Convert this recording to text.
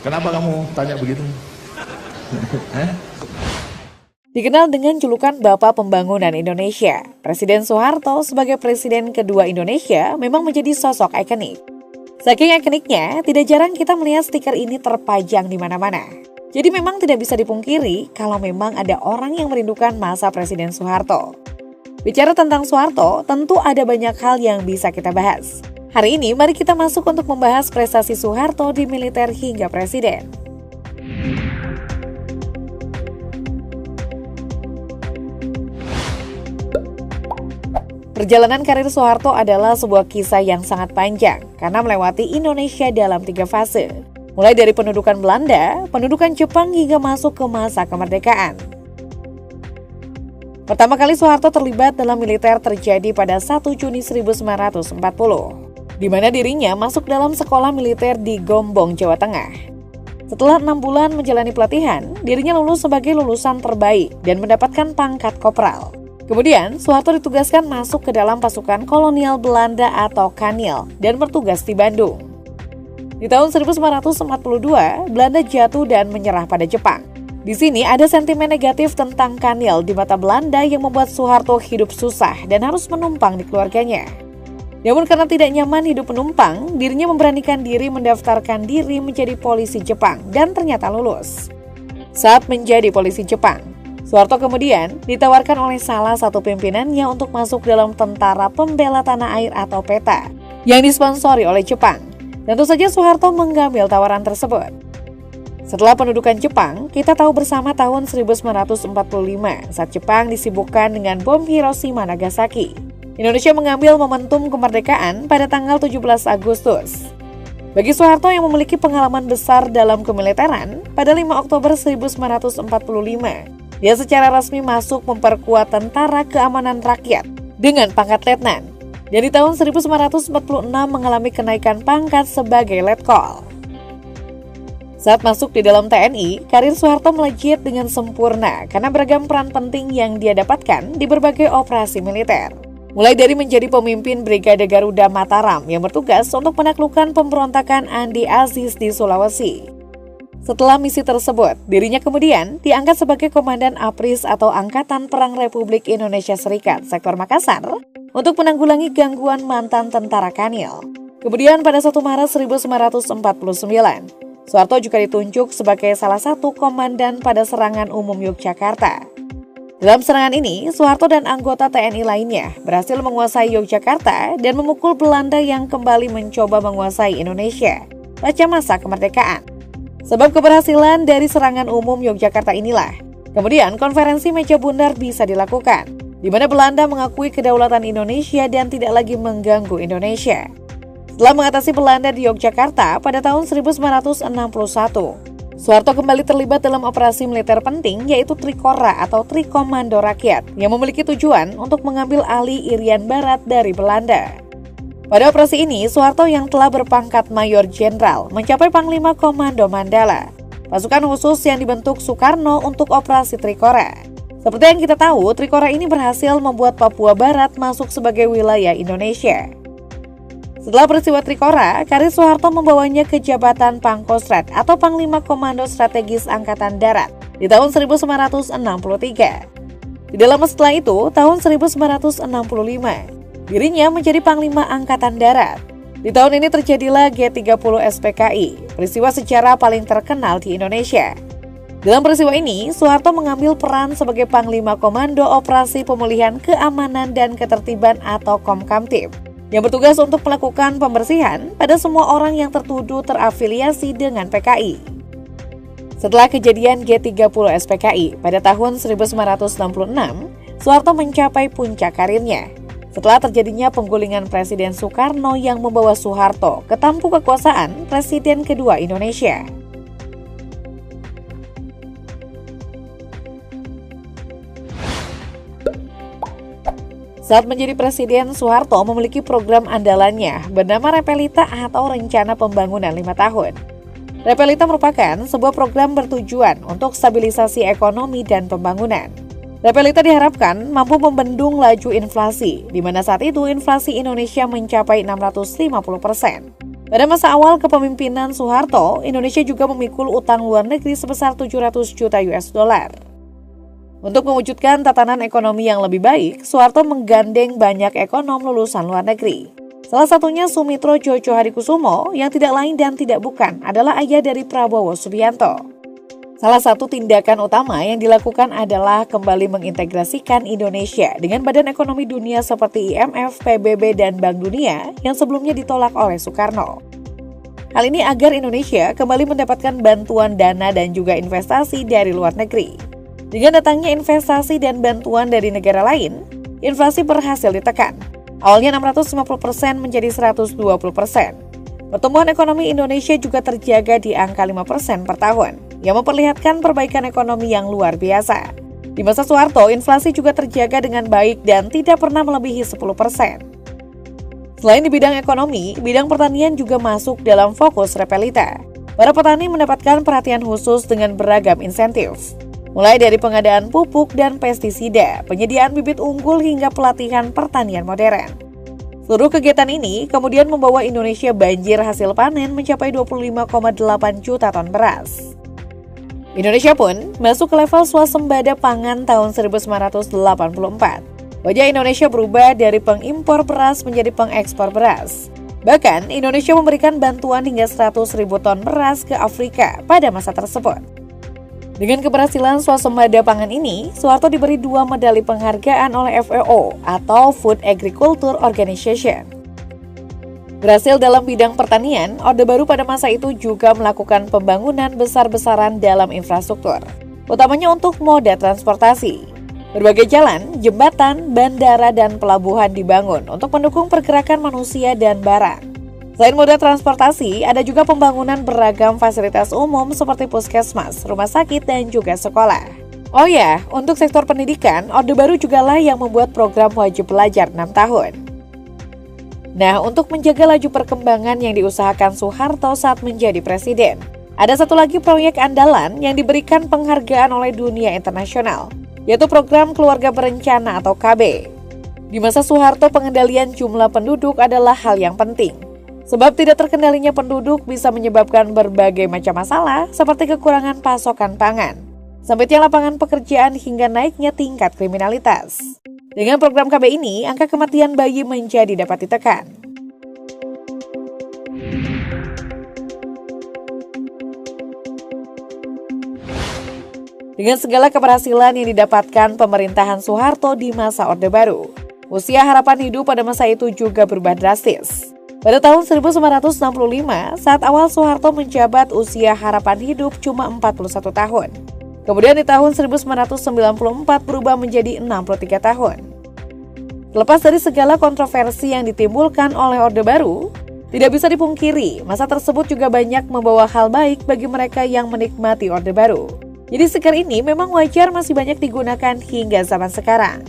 Kenapa kamu tanya begitu? Dikenal dengan julukan Bapak Pembangunan Indonesia, Presiden Soeharto sebagai Presiden kedua Indonesia memang menjadi sosok ikonik. Saking ikoniknya, tidak jarang kita melihat stiker ini terpajang di mana-mana. Jadi memang tidak bisa dipungkiri kalau memang ada orang yang merindukan masa Presiden Soeharto. Bicara tentang Soeharto, tentu ada banyak hal yang bisa kita bahas. Hari ini, mari kita masuk untuk membahas prestasi Soeharto di militer hingga presiden. Perjalanan karir Soeharto adalah sebuah kisah yang sangat panjang karena melewati Indonesia dalam 3 fase. Mulai dari pendudukan Belanda, pendudukan Jepang hingga masuk ke masa kemerdekaan. Pertama kali Soeharto terlibat dalam militer terjadi pada 1 Juni 1940, di mana dirinya masuk dalam sekolah militer di Gombong, Jawa Tengah. Setelah 6 bulan menjalani pelatihan, dirinya lulus sebagai lulusan terbaik dan mendapatkan pangkat kopral. Kemudian, Soeharto ditugaskan masuk ke dalam pasukan kolonial Belanda atau Kanil dan bertugas di Bandung. Di tahun 1942, Belanda jatuh dan menyerah pada Jepang. Di sini ada sentimen negatif tentang Kanil di mata Belanda yang membuat Soeharto hidup susah dan harus menumpang di keluarganya. Namun karena tidak nyaman hidup penumpang, dirinya memberanikan diri mendaftarkan diri menjadi polisi Jepang dan ternyata lulus. Saat menjadi polisi Jepang, Soeharto kemudian ditawarkan oleh salah satu pimpinannya untuk masuk dalam Tentara Pembela Tanah Air atau PETA yang disponsori oleh Jepang. Tentu saja Soeharto mengambil tawaran tersebut. Setelah pendudukan Jepang, kita tahu bersama tahun 1945 saat Jepang disibukkan dengan bom Hiroshima Nagasaki. Indonesia mengambil momentum kemerdekaan pada tanggal 17 Agustus. Bagi Soeharto yang memiliki pengalaman besar dalam kemiliteran, pada 5 Oktober 1945, dia secara resmi masuk memperkuat Tentara Keamanan Rakyat dengan pangkat letnan. Dan di tahun 1946 mengalami kenaikan pangkat sebagai letkol. Saat masuk di dalam TNI, karir Soeharto melejit dengan sempurna karena beragam peran penting yang dia dapatkan di berbagai operasi militer. Mulai dari menjadi pemimpin Brigade Garuda Mataram yang bertugas untuk menaklukkan pemberontakan Andi Aziz di Sulawesi. Setelah misi tersebut, dirinya kemudian diangkat sebagai Komandan APRIS atau Angkatan Perang Republik Indonesia Serikat Sektor Makassar untuk menanggulangi gangguan mantan tentara Kanil. Kemudian pada 1 Maret 1949, Soeharto juga ditunjuk sebagai salah satu komandan pada serangan umum Yogyakarta. Dalam serangan ini, Soeharto dan anggota TNI lainnya berhasil menguasai Yogyakarta dan memukul Belanda yang kembali mencoba menguasai Indonesia pasca masa kemerdekaan. Sebab keberhasilan dari serangan umum Yogyakarta inilah, kemudian konferensi meja bundar bisa dilakukan, di mana Belanda mengakui kedaulatan Indonesia dan tidak lagi mengganggu Indonesia. Setelah mengatasi Belanda di Yogyakarta pada tahun 1961, Soeharto kembali terlibat dalam operasi militer penting yaitu Trikora atau Trikomando Rakyat yang memiliki tujuan untuk mengambil alih Irian Barat dari Belanda. Pada operasi ini, Soeharto yang telah berpangkat Mayor Jenderal mencapai Panglima Komando Mandala, pasukan khusus yang dibentuk Soekarno untuk operasi Trikora. Seperti yang kita tahu, Trikora ini berhasil membuat Papua Barat masuk sebagai wilayah Indonesia. Setelah peristiwa Trikora, karir Soeharto membawanya ke jabatan Pangkostrat atau Panglima Komando Strategis Angkatan Darat di tahun 1963. Tidak lama setelah itu, tahun 1965, dirinya menjadi Panglima Angkatan Darat. Di tahun ini terjadilah G30 SPKI, peristiwa sejarah paling terkenal di Indonesia. Dalam peristiwa ini, Soeharto mengambil peran sebagai Panglima Komando Operasi Pemulihan Keamanan dan Ketertiban atau Komkamtib, yang bertugas untuk melakukan pembersihan pada semua orang yang tertuduh terafiliasi dengan PKI. Setelah kejadian G30 SPKI pada tahun 1966, Soeharto mencapai puncak karirnya. Setelah terjadinya penggulingan Presiden Soekarno yang membawa Soeharto ke tampuk kekuasaan Presiden kedua Indonesia. Saat menjadi presiden, Soeharto memiliki program andalannya bernama Repelita atau Rencana Pembangunan 5 tahun. Repelita merupakan sebuah program bertujuan untuk stabilisasi ekonomi dan pembangunan. Repelita diharapkan mampu membendung laju inflasi, di mana saat itu inflasi Indonesia mencapai 650%. Pada masa awal kepemimpinan Soeharto, Indonesia juga memikul utang luar negeri sebesar 700 juta US dollar. Untuk mewujudkan tatanan ekonomi yang lebih baik, Soeharto menggandeng banyak ekonom lulusan luar negeri. Salah satunya Sumitro Djoko Hadikusumo yang tidak lain dan tidak bukan adalah ayah dari Prabowo Subianto. Salah satu tindakan utama yang dilakukan adalah kembali mengintegrasikan Indonesia dengan Badan Ekonomi Dunia seperti IMF, PBB, dan Bank Dunia yang sebelumnya ditolak oleh Soekarno. Hal ini agar Indonesia kembali mendapatkan bantuan dana dan juga investasi dari luar negeri. Dengan datangnya investasi dan bantuan dari negara lain, inflasi berhasil ditekan. Awalnya 650% menjadi 120%. Pertumbuhan ekonomi Indonesia juga terjaga di angka 5% per tahun, yang memperlihatkan perbaikan ekonomi yang luar biasa. Di masa Soeharto, inflasi juga terjaga dengan baik dan tidak pernah melebihi 10%. Selain di bidang ekonomi, bidang pertanian juga masuk dalam fokus Repelita. Para petani mendapatkan perhatian khusus dengan beragam insentif. Mulai dari pengadaan pupuk dan pestisida, penyediaan bibit unggul hingga pelatihan pertanian modern. Seluruh kegiatan ini kemudian membawa Indonesia banjir hasil panen mencapai 25,8 juta ton beras. Indonesia pun masuk ke level swasembada pangan tahun 1984. Wajah Indonesia berubah dari pengimpor beras menjadi pengekspor beras. Bahkan, Indonesia memberikan bantuan hingga 100.000 ton beras ke Afrika pada masa tersebut. Dengan keberhasilan swasembada pangan ini, Soeharto diberi 2 medali penghargaan oleh FAO atau Food Agriculture Organization. Berhasil dalam bidang pertanian, Orde Baru pada masa itu juga melakukan pembangunan besar-besaran dalam infrastruktur, utamanya untuk moda transportasi. Berbagai jalan, jembatan, bandara, dan pelabuhan dibangun untuk mendukung pergerakan manusia dan barang. Selain moda transportasi, ada juga pembangunan beragam fasilitas umum seperti puskesmas, rumah sakit, dan juga sekolah. Oh ya, untuk sektor pendidikan, Orde Baru jugalah yang membuat program wajib belajar 6 tahun. Nah, untuk menjaga laju perkembangan yang diusahakan Soeharto saat menjadi presiden, ada satu lagi proyek andalan yang diberikan penghargaan oleh dunia internasional, yaitu program Keluarga Berencana atau KB. Di masa Soeharto, pengendalian jumlah penduduk adalah hal yang penting. Sebab tidak terkendalinya penduduk bisa menyebabkan berbagai macam masalah seperti kekurangan pasokan pangan, sempitnya lapangan pekerjaan hingga naiknya tingkat kriminalitas. Dengan program KB ini, angka kematian bayi menjadi dapat ditekan. Dengan segala keberhasilan yang didapatkan pemerintahan Soeharto di masa Orde Baru, usia harapan hidup pada masa itu juga berubah drastis. Pada tahun 1965, saat awal Soeharto menjabat, usia harapan hidup cuma 41 tahun. Kemudian di tahun 1994 berubah menjadi 63 tahun. Lepas dari segala kontroversi yang ditimbulkan oleh Orde Baru, tidak bisa dipungkiri, masa tersebut juga banyak membawa hal baik bagi mereka yang menikmati Orde Baru. Jadi stiker ini memang wajar masih banyak digunakan hingga zaman sekarang.